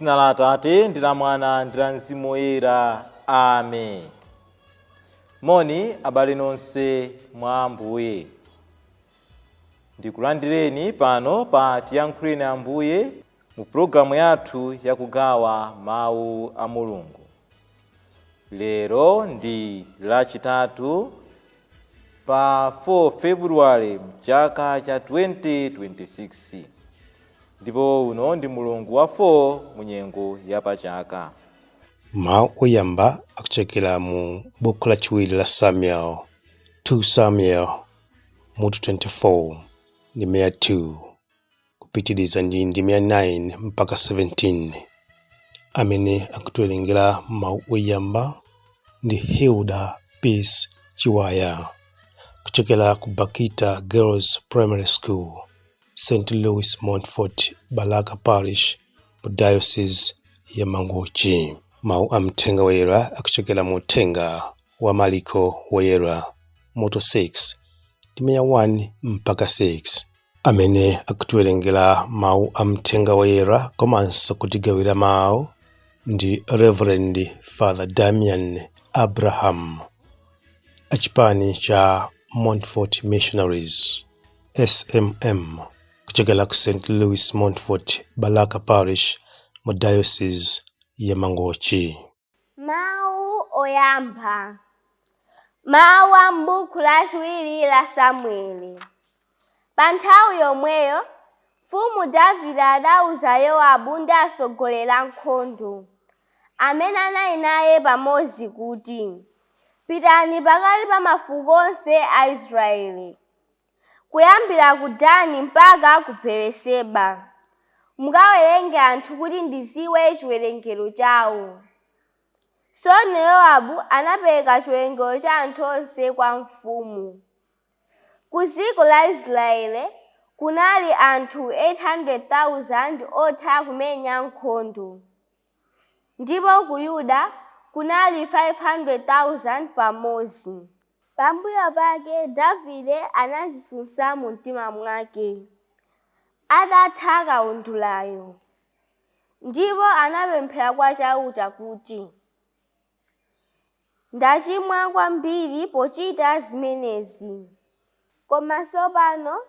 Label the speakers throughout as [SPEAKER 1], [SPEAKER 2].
[SPEAKER 1] M'dzina la Atate ndi la Mwana ndi la Mzimu Woyera. Amen. Moni abale nonse mwa Ambuye. Ndikulandireni pano pa Tiyankhuleni Ambuye mu programu yathu yakugawa mawu a Mulungu. Lero ndi lachitatu pa 4 February mchaka cha 2026. Ndipo uno ndi mulungu wa 4 mu nyengo ya pachaka.
[SPEAKER 2] Mawu oyamba akuchokera mu buku lachiwiri la Samuel, 2 Samuel mutu 24 ndime ya 2 kupitiliza ndi ndime ya 9 mpaka 17. Amene akutiwerengera mawu oyamba ndi Hilda Peace Chiwaya kuchokera ku Bakita Girls Primary School, St. Louis Montfort, Balaka Parish, mu Diocese ya Mangochi. Mawu amthenga woyera akuchokera mu uthenga wa Marko woyera mutu 6 ndime ya 1 mpaka 6. Amene akutiwerengera mawu amthenga woyera komanso kutigawira mawu ndi Reverend Father Damian Abraham achipani cha Montfort Missionaries SMM kuchokera ku St. Louis Montfort, Balaka Parish, mu Diocese ya Mangochi.
[SPEAKER 3] Mawu oyamba. Mawu a m'buku lachiwiri la Samueli. Pa nthawi yomweyo mfumu Davide adawuza Yowabu ndi atsogoleri a nkhondo amene anali naye pamodzi kuti, pitani pakati pa mafuko onse a Israeli, kuyambira ku Dani mpaka ku Beeriseba. Mukawerenge anthu kuti ndidziwe chiwerengero chawo. Tsono Yowabu anapereka chiwerengero cha anthu onse kwa mfumu. Ku dziko la Israeli kunali anthu 800,000 otha kumenya nkhondo, ndipo ku Yuda kunali 500,000 pamodzi. Pambuyo pake Davide anadzisunsa mu mtima mwake atatha kaundulayo, ndipo anapemphera kwa chauta kuti, ndachimwa kwambiri pochita zimenezi. Koma tsopano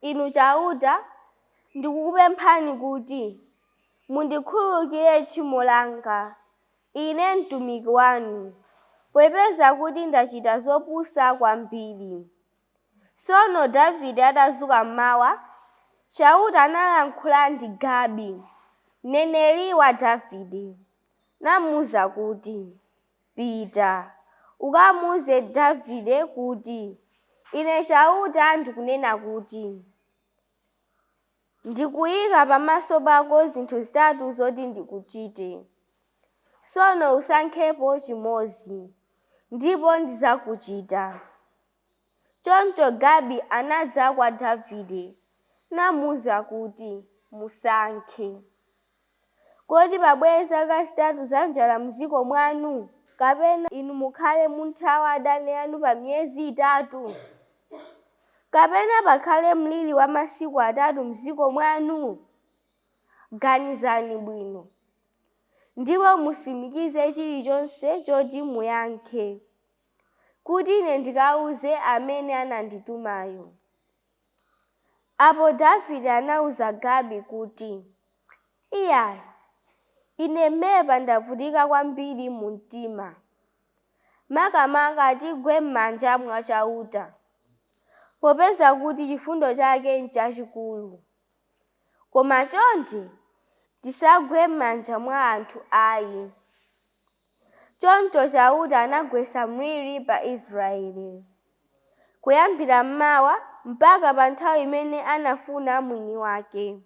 [SPEAKER 3] inu chauta, ndikukupemphani kuti mundikhululukire tchimo langa, ine mtumiki wanu, popeza kuti ndachita zopusa kwambiri. Tsono Davide atadzuka mmawa, chauta analankhula ndi Gabi, mneneri wa Davide, namuwuza kuti, pita ukamuwuze Davide kuti, ine chauta ndikunena kuti, ndikuyika pamaso pako zinthu zitatu zoti ndikuchite. Tsono usankhepo chimodzi, ndipo ndidzakuchita. Choncho Gabi anadza kwa Davide namuwuza kuti, musankhe. Kodi pabwere zaka zitatu za njala m'dziko mwanu, kapena inu mukhale munthawa adani anu pa miyezi itatu? Kapena pakhale mliri wa masiku atatu m'dziko mwanu? Ganizani bwino, ndipo mutsimikize chilichonse choti muyankhe, kuti ine ndikawuze amene ananditumayo. Apo Davide anawuza Gabi kuti, iyayi, ine mmepa ndavutika kwambiri mu mtima, makamaka tigwe m'manja mwa chauta, popeza kuti chifundo chake n'chachikulu. Koma chonde tisagwe m'manja mwa anthu ayi. Choncho chauta anagwetsa mliri pa Israeli, kuyambira mmawa mpaka pa nthawi imene anafuna mwini wake.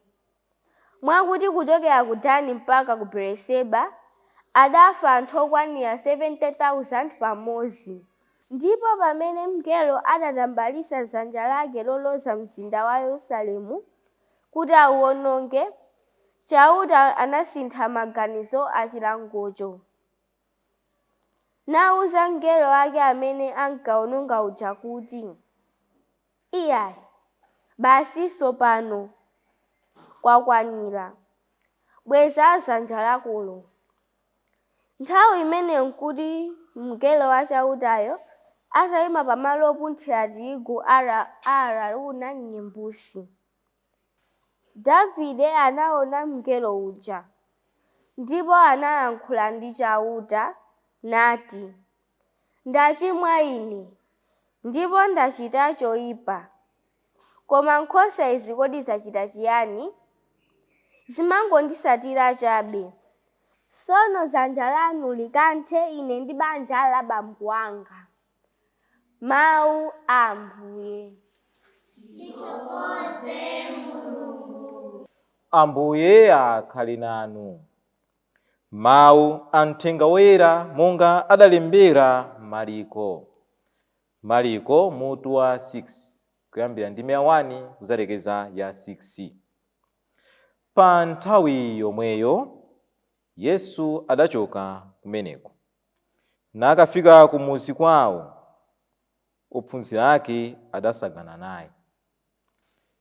[SPEAKER 3] Mwakuti kuchokera ku Dani mpaka ku Beeriseba adafa anthu okwanira 70,000 pamodzi. Ndipo pamene mngelo adatambalitsa dzanja lake loloza mzinda wa Yerusalemu kuti awuwononge, chauta anasintha maganizo a chilangocho. Nawuza mngelo wake amene ankawononga uja kuti, iyayi, basi tsopano kwakwanira. bweza dzanja lakulo. Nthawi imeneyo nkuti mngelo wachautayo atayima pamalo opunthira tirigu Arauna m'nyumbusi. Davide anaona mngelo uja, ndipo anayankhula ndi chauta nati, ndachimwa ine, ndipo ndachita choyipa. Koma nkhosa izi kodi zachita chiyani? Zimangondisatira chabe. Tsono dzanja lanu likanthe ine ndi banja la abambo anga. Mawu a Ambuye.
[SPEAKER 1] Ambuye akhale nanu. Mawu a mthenga woyera monga adalembera Mariko. Mariko mutu wa 6 kuyambira ndime ya 1 kuzalekeza ya 6. Pa nthawi yomweyo Yesu adachoka kumeneko nakafika kumuzi kwawo. Ophunzira ake adasagana naye.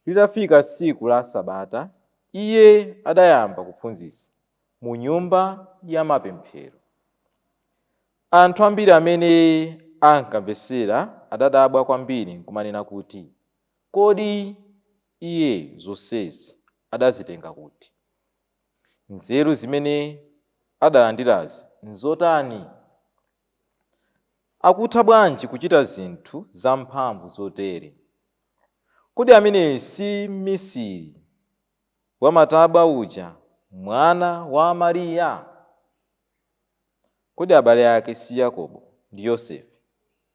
[SPEAKER 1] Litafika tsiku la Sabata, iye adayamba kuphunzitsa mu nyumba ya mapemphero. Anthu ambiri amene ankamvetsera adadabwa kwambiri nkumanena kuti, kodi iye zonsezi adazitenga kuti? Nzeru zimene adalandirazi nzotani? Akutha bwanji kuchita zinthu zamphamvu zotere? Kodi ameneyu si mmisiri wa matabwa uja, mwana wa Mariya? Kodi abale ake si Yakobo ndi Yosefe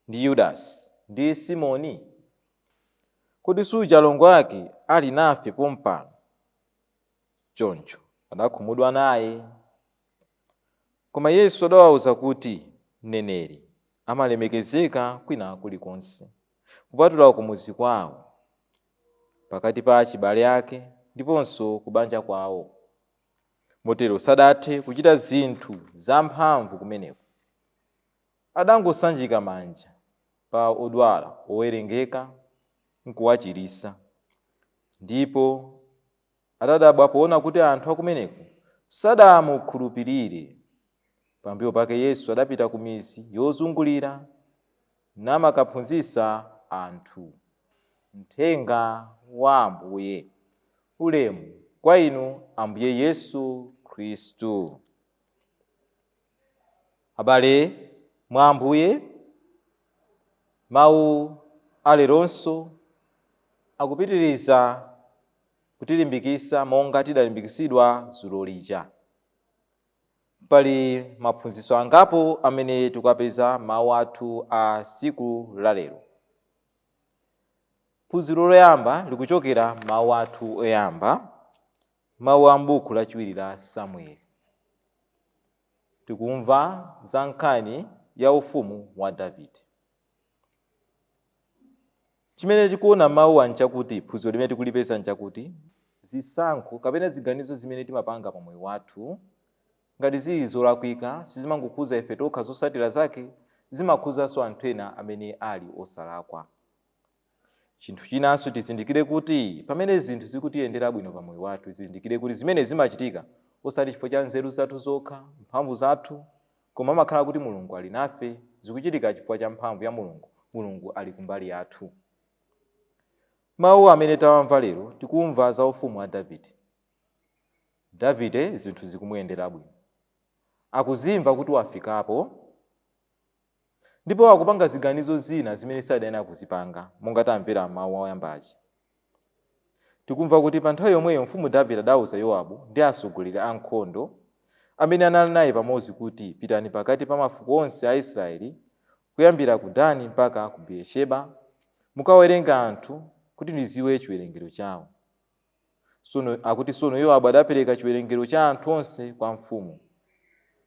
[SPEAKER 1] ndi Yudasi ndi Simoni? Kodi suja alongo ake ali nafe pompano? Choncho adakhumudwa naye. Koma Yesu adawawuza kuti mneneri amalemekezeka kwina kulikonse kupatula kumuzi kwawo, pakati pa achibale ake ndiponso kubanja kwawo. Motero sadathe kuchita zinthu zamphamvu kumeneko. Adangosanjika manja pa odwala owerengeka nkuwachiritsa. Ndipo adadabwa poona kuti anthu akumeneko sadamukhulupirire. Pambuyo pake Yesu adapita ku mizi yozungulira namakaphunzitsa anthu. Mthenga wa Ambuye. Ulemu kwa inu Ambuye Yesu Khristu. Abale mwa Ambuye, mawu aleronso akupitiriza kutilimbikitsa monga tidalimbikitsidwa dzulo lija. Pali maphunzitso angapo amene tikapeza mawu athu a tsiku la lero. Phunziro loyamba likuchokera mawu athu oyamba, mawu a m'buku lachiwiri la Samueli. Tikumva za nkhani ya ufumu wa Davide. Chimene tikuona mawu anchakuti, phunziro limene tikulipeza nchakuti, zisankho kapena ziganizo zimene timapanga pa moyo wathu, ngati zili zolakwika, sizimangokhuza ife tokha zotsatira zake, zimakhuzanso anthu ena amene ali osalakwa. Chinthu chinanso tizindikire kuti pamene zinthu zikutiyendera bwino pa moyo wathu, tizindikire kuti zimene zimachitika osati chifukwa cha nzeru zathu zokha, mphamvu zathu, koma amakhala kuti Mulungu ali nafe, zikuchitika chifukwa cha mphamvu ya Mulungu. Mulungu ali kumbali yathu. Mawu amene tawamva lero tikumva za ufumu wa Davide. Davide zinthu zikumuyendera bwino. Akuzimva kuti wafikapo, ndipo akupanga ziganizo zina zimene sadayena kuzipanga, monga tamvera mawu oyambachi. Tikumva kuti pa nthawi yomweyo mfumu Davide adawuza Yowabu ndi atsogoleri a ankhondo amene anali naye pamodzi kuti, pitani pakati pa mafuko onse a Israeli, kuyambira ku Dani mpaka ku Beersheba, mukawerenga anthu kuti ndiziwe chiwerengero chawo. Tsono Yowabu adapereka chiwerengero cha anthu onse kwa mfumu.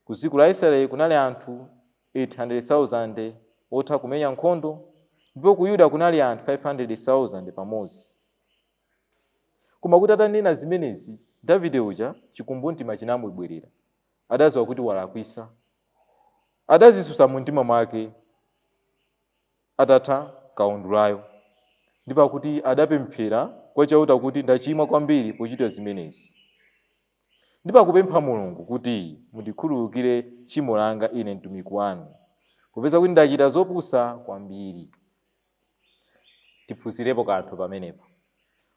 [SPEAKER 1] Ku dziko la Israeli kunali anthu 800,000 otha kumenya nkhondo, ndipo ku Yuda kunali anthu 500,000 pamodzi. Koma kuti atanena zimenezi, Davide uja chikumbumtima chinamubwerera. Adadziwa kuti walakwisa. Adazisusa mu mtima mwake atatha kaundulayo. Ndipo kuti adapemphera kwa chauta kuti ndachimwa kwambiri pochita zimenezi. Ndipakupempha Mulungu kuti mundikhululukire tchimo langa ine mtumiki wanu, popeza kuti ndachita zopusa kwambiri. Tiphunzirepo kanthu pamenepa,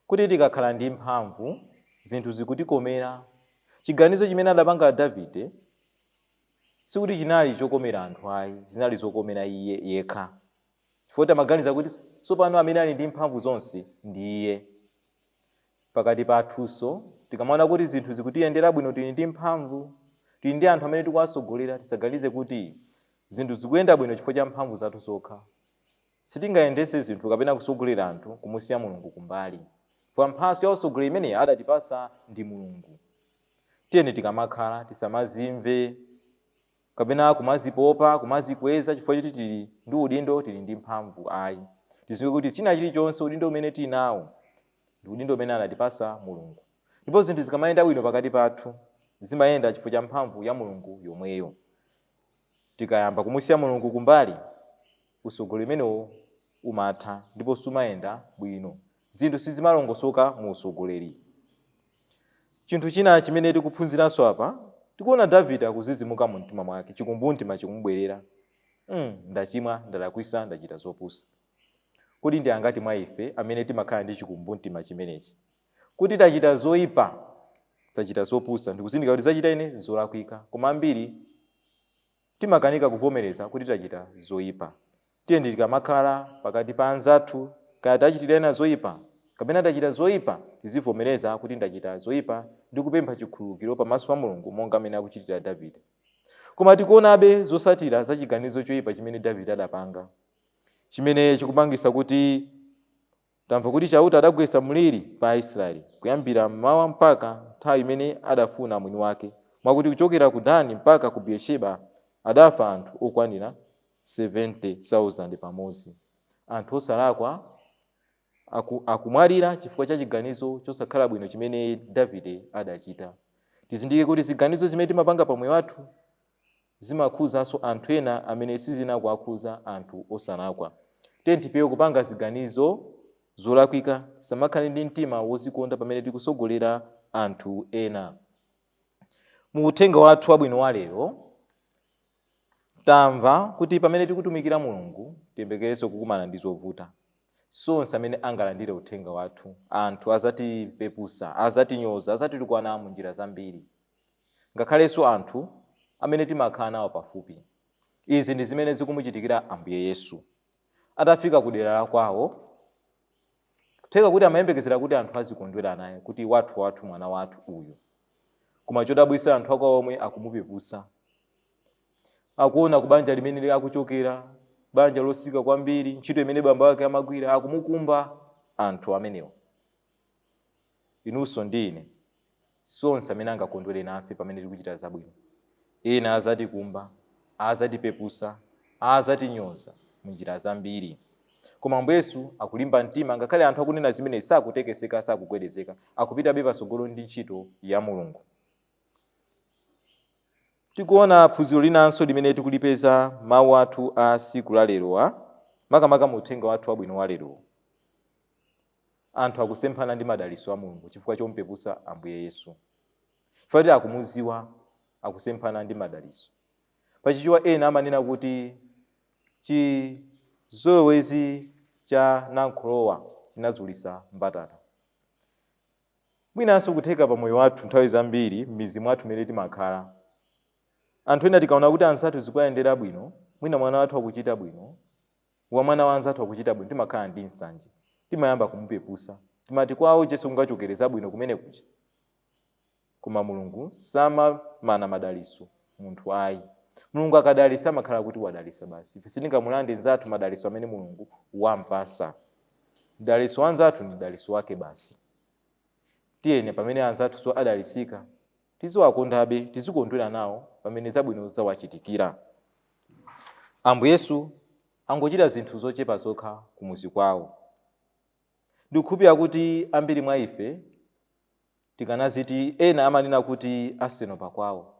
[SPEAKER 1] kuti tikakhala ndi mphamvu zinthu zikutikomera. Chiganizo chimene adapanga Davide sikuti chinali chokomera anthu ayi, zinali zokomera iye yekha. Chifukwa amaganiza kuti tsopano amene ali ndi mphamvu zonse ndi iye. Pakati pathunso tikamaona kuti zinthu zikutiyendera bwino, tili ndi mphamvu, tili ndi anthu amene tikuwasogolera, tisaganize kuti zinthu zikuyenda bwino chifukwa cha mphamvu zathu zokha. Sitingayendese zinthu kapena kusogolera anthu kumusiya Mulungu kumbali, kwa mphatso ya usogoleri imene adatipasa ndi Mulungu. Tiyeni tikamakhala tisamazimve kapena kumazipopa, kumazikweza chifukwa choti tili ndi udindo, tili ndi mphamvu ayi. Tiziwe kuti china chilichonse udindo umene tili nawo ndi udindo umene anatipasa Mulungu. Ndipo zinthu zikamayenda bwino pakati pathu zimayenda chifukwa cha mphamvu ya Mulungu yomweyo. Tikayamba kumusiya Mulungu kumbali, usogoleri umenewo umatha ndipo sumayenda bwino. Zinthu sizimalongosoka mu usogoleri. Chinthu china chimene tikuphunziranso apa, tikuona Davide akuzizimuka mu mtima mwake, chikumbumtima chikumubwerera. Ndachimwa, ndalakwisa, ndachita zopusa. Kuti ndi angati mwa ife amene timakhala ndi chikumbumtima chimenechi, kuti tachita zoyipa, tachita zopusa, ndikuzindikira kuti zachita ine zolakwika, koma ambiri timakanika kuvomereza kuti tachita zoyipa. Tiyeni tikamakhala pakati pa anzathu, kaya tachitira ena zoyipa kapena tachita zoyipa, tizivomereza kuti ndachita zoyipa ndi kupempha chikhululukiro pamaso pa Mulungu monga amene akuchitira Davide. Koma tikuonabe zosatira za chiganizo choyipa chimene Davide adapanga, chimene chikupangisa kuti tamva kuti chauta adagwetsa mliri pa Aisraeli kuyambira mmawa mpaka nthawi imene adafuna mwini wake, mwakuti kuchokera ku Dani mpaka ku Beersheba adafa anthu okwanira 70,000 pamodzi. Anthu osalakwa akumwalira chifukwa cha chiganizo chosakhala bwino chimene Davide adachita. Tizindike kuti ziganizo zimene timapanga pamoyo wathu zimakhuzanso anthu ena amene sizinakuakhuza anthu osalakwa. Tiyeni tipewe kupanga ziganizo zolakwika, samakhale ndi mtima wozikonda pamene tikusogolera anthu ena. Mu uthenga wathu wabwino wa lero tamva kuti pamene tikutumikira Mulungu tiyembekerenso kukumana ndi zovuta. Sonse amene angalandire uthenga wathu, anthu azatipepusa, azatinyoza, azatitukwana mu njira zambiri, ngakhalenso anthu amene timakhala nawo pafupi. Izi ndi zimene zikumuchitikira Ambuye Yesu. Atafika ku dera la kwawo, kutheka kuti amayembekezera kuti anthu azikondwera naye, kuti wathu mwana wathu uyu. Koma chodabwitsa anthu akwawo omwe akumupepusa. Akuona kubanja limene akuchokera, banja losika kwambiri, ntchito imene bamba wake amagwira, akumukumba anthu amenewo. Inunso ndine, sonse amene angakondwere nafe pamene tikuchita zabwino. Ena azatikumba, azatipepusa, azatinyoza mu njira zambiri. Koma Ambuye Yesu akulimba mtima, ngakhale anthu akunena zimene sakutekeseka, sakugwedezeka, akupitabe patsogolo ndi ntchito ya Mulungu. Tikuona phunziro linanso limene tikulipeza mawu athu a siku la lerowa, makamaka mu uthenga wathu wabwino wa lero. Anthu akusemphana ndi madalitso a Mulungu chifukwa chomupepusa Ambuye Yesu. Chifukwa akumuziwa, akusemphana ndi madalitso. Pachichewa ena amanena kuti chizolowezi cha nankholowa chinazulitsa mbatata. Mwinanso kutheka pa moyo wathu nthawi zambiri m'mizi mwathu mmene timakhala. Anthu ena tikaona kuti anzathu zikuyendera bwino, mwina mwana wathu akuchita bwino, wa mwana wa anzathu akuchita bwino, timakhala ndi nsanje. Timayamba kumupepusa. Timati kwawo Yesu kungachokereza bwino kumene kuja. Koma Mulungu samamana madalitso munthu ayi. Mulungu akadalitsa amakhala kuti wadalitsa basi. Ife sitingamulande nzathu madalitso amene Mulungu wampasa. Dalitso wanzathu ndi dalitso wake basi. Tiyeni pamene anzathu so adalitsika, tiziwakondabe, tizikondwera nawo pamene zabwino zawachitikira. Ambuye Yesu angochita zinthu zochepa zokha kumuzi kwawo. Ndikukhulupirira kuti ambiri mwa ife tikanaziti ena amanena kuti asenopa kwawo.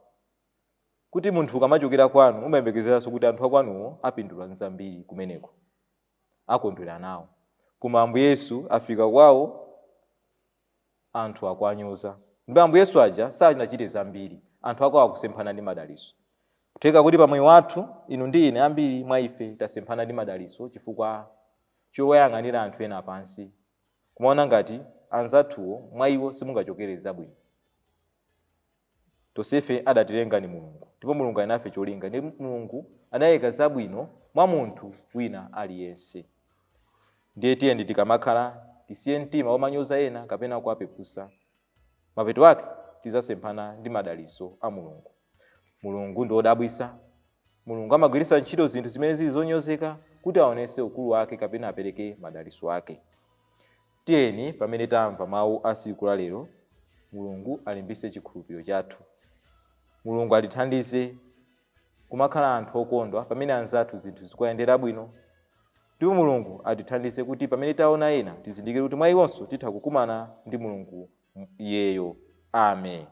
[SPEAKER 1] Kuti munthu ukamachokera kwanu umayembekezeranso kuti anthu akwanuwo apindula nzambiri kumeneko, akondwera nawo. Koma Ambuye Yesu afika kwawo anthu akwanyoza. ndipo Ambuye Yesu aja sanachite zambiri, anthu ako akusemphana ndi madaliso. Kutheka kuti pamoyo wathu inu ndi ine ambiri mwa ife tasemphana ndi madaliso chifukwa choyang'anira anthu ena pansi, kumaona ngati anzathuwo mwa iwo simungachokere zabwino. Tonsefe adatilenga ni Mulungu, ndipo Mulungu ali nafe cholinga, ndi Mulungu anayika zabwino mwa munthu wina aliyense. Ndiye tiyeni tikamakhala tisiye mtima womanyoza ena kapena kuwapeputsa, mapeto ake tizasemphana ndi madaliso a Mulungu. Mulungu ndi wodabwitsa. Mulungu amagwiritsa ntchito zinthu zimene zili zonyozeka kuti aonetse ukulu wake kapena apereke madaliso ake. Tiyeni pamene tamva mawu a tsiku la lero, Mulungu alimbitse chikhulupiriro chathu. Mulungu atithandize kumakhala anthu okondwa pamene anzathu zinthu zikuyendera bwino. Ndipo Mulungu atithandize kuti pamene taona ena tizindikire kuti mwa iwonso titha kukumana ndi Mulungu iyeyo. Amen.